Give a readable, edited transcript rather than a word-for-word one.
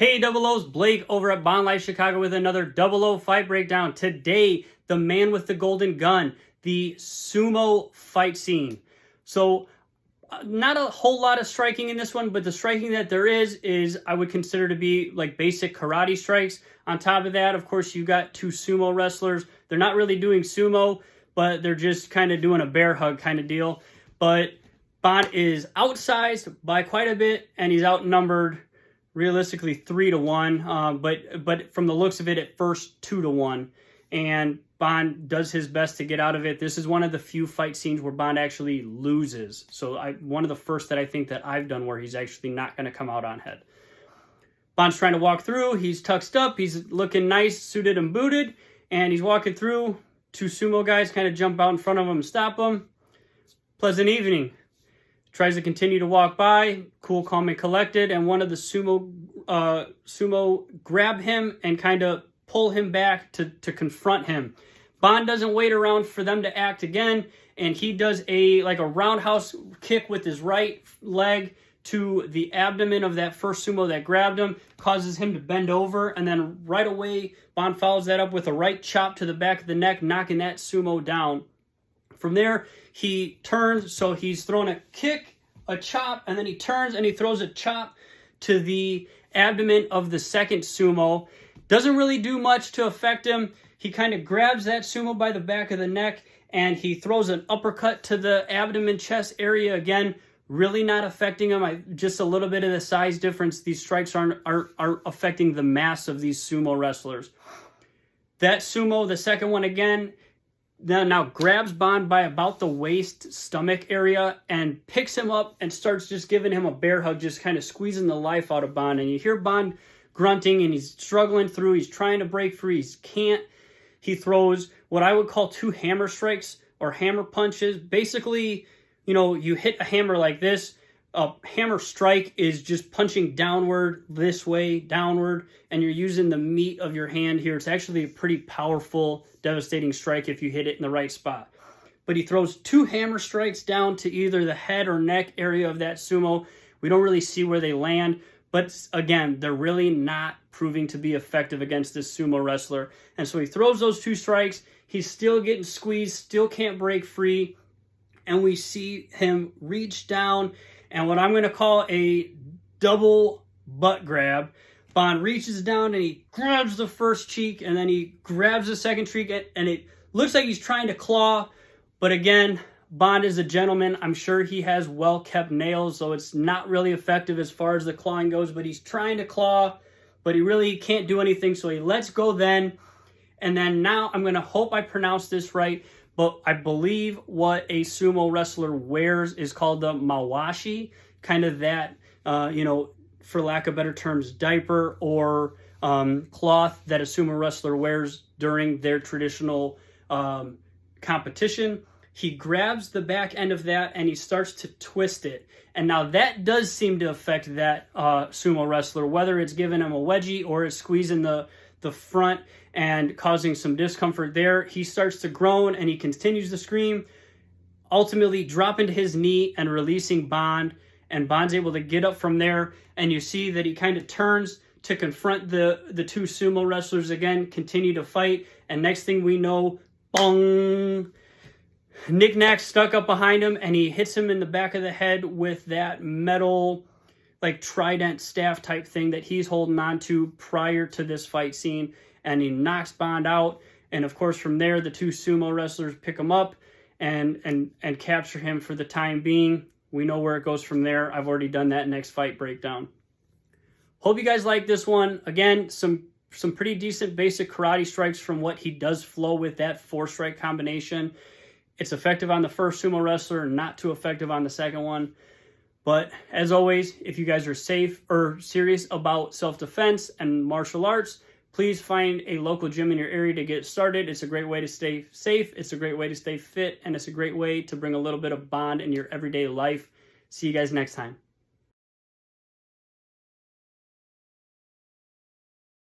Hey Double O's, Blake over at Bond Life Chicago with another Double O fight breakdown. Today, the man with the golden gun, the sumo fight scene. So, not a whole lot of striking in this one, but the striking that there is I would consider to be like basic karate strikes. On top of that, of course, you got two sumo wrestlers. They're not really doing sumo, but they're just kind of doing a bear hug kind of deal. But Bond is outsized by quite a bit, and he's outnumbered realistically 3-1, but from the looks of it, at first 2-1, and Bond does his best to get out of it. This is one of the few fight scenes where Bond actually loses. So one of the first that I think that I've done where he's actually not going to come out on head. Bond's trying to walk through. He's tucked up. He's looking nice, suited and booted, and he's walking through. Two sumo guys kind of jump out in front of him and stop him. Pleasant evening. Tries to continue to walk by, cool, calm, and collected, and one of the sumo grab him and kind of pull him back to confront him. Bond doesn't wait around for them to act again, and he does a roundhouse kick with his right leg to the abdomen of that first sumo that grabbed him, causes him to bend over, and then right away, Bond follows that up with a right chop to the back of the neck, knocking that sumo down. From there, he turns, so he's throwing a kick, a chop, and then he turns and he throws a chop to the abdomen of the second sumo. Doesn't really do much to affect him. He kind of grabs that sumo by the back of the neck and he throws an uppercut to the abdomen chest area again, really not affecting him. Just a little bit of the size difference. These strikes aren't affecting the mass of these sumo wrestlers. That sumo, the second one again, now grabs Bond by about the waist, stomach area, and picks him up and starts just giving him a bear hug, just kind of squeezing the life out of Bond. And you hear Bond grunting, and he's struggling through. He's trying to break free. He can't. He throws what I would call two hammer strikes or hammer punches. Basically, you hit a hammer like this. A hammer strike is just punching downward, this way, downward, and you're using the meat of your hand here. It's actually a pretty powerful, devastating strike if you hit it in the right spot. But he throws two hammer strikes down to either the head or neck area of that sumo. We don't really see where they land, but again, they're really not proving to be effective against this sumo wrestler. And so he throws those two strikes. He's still getting squeezed, still can't break free, and we see him reach down and what I'm going to call a double butt grab. Bond reaches down and he grabs the first cheek and then he grabs the second cheek, and it looks like he's trying to claw. But again, Bond is a gentleman. I'm sure he has well-kept nails, so it's not really effective as far as the clawing goes, but he's trying to claw, but he really can't do anything, so he lets go then. And then now I'm going to hope I pronounce this right, but I believe what a sumo wrestler wears is called the mawashi, kind of that, for lack of better terms, diaper or cloth that a sumo wrestler wears during their traditional competition. He grabs the back end of that and he starts to twist it. And now that does seem to affect that sumo wrestler, whether it's giving him a wedgie or it's squeezing the front and causing some discomfort there. He starts to groan and he continues to scream, ultimately dropping to his knee and releasing Bond. And Bond's able to get up from there. And you see that he kind of turns to confront the two sumo wrestlers again, continue to fight. And next thing we know, bong, knick-knack stuck up behind him, and he hits him in the back of the head with that metal, like trident staff type thing that he's holding on to prior to this fight scene, and he knocks Bond out. And of course, from there, the two sumo wrestlers pick him up and capture him for the time being. We know where it goes from there. I've already done that next fight breakdown. Hope you guys like this one. Again, some pretty decent basic karate strikes from what he does flow with that 4-strike combination. It's effective on the first sumo wrestler, not too effective on the second one. But as always, if you guys are safe or serious about self-defense and martial arts, please find a local gym in your area to get started. It's a great way to stay safe. It's a great way to stay fit. And it's a great way to bring a little bit of Bond in your everyday life. See you guys next time.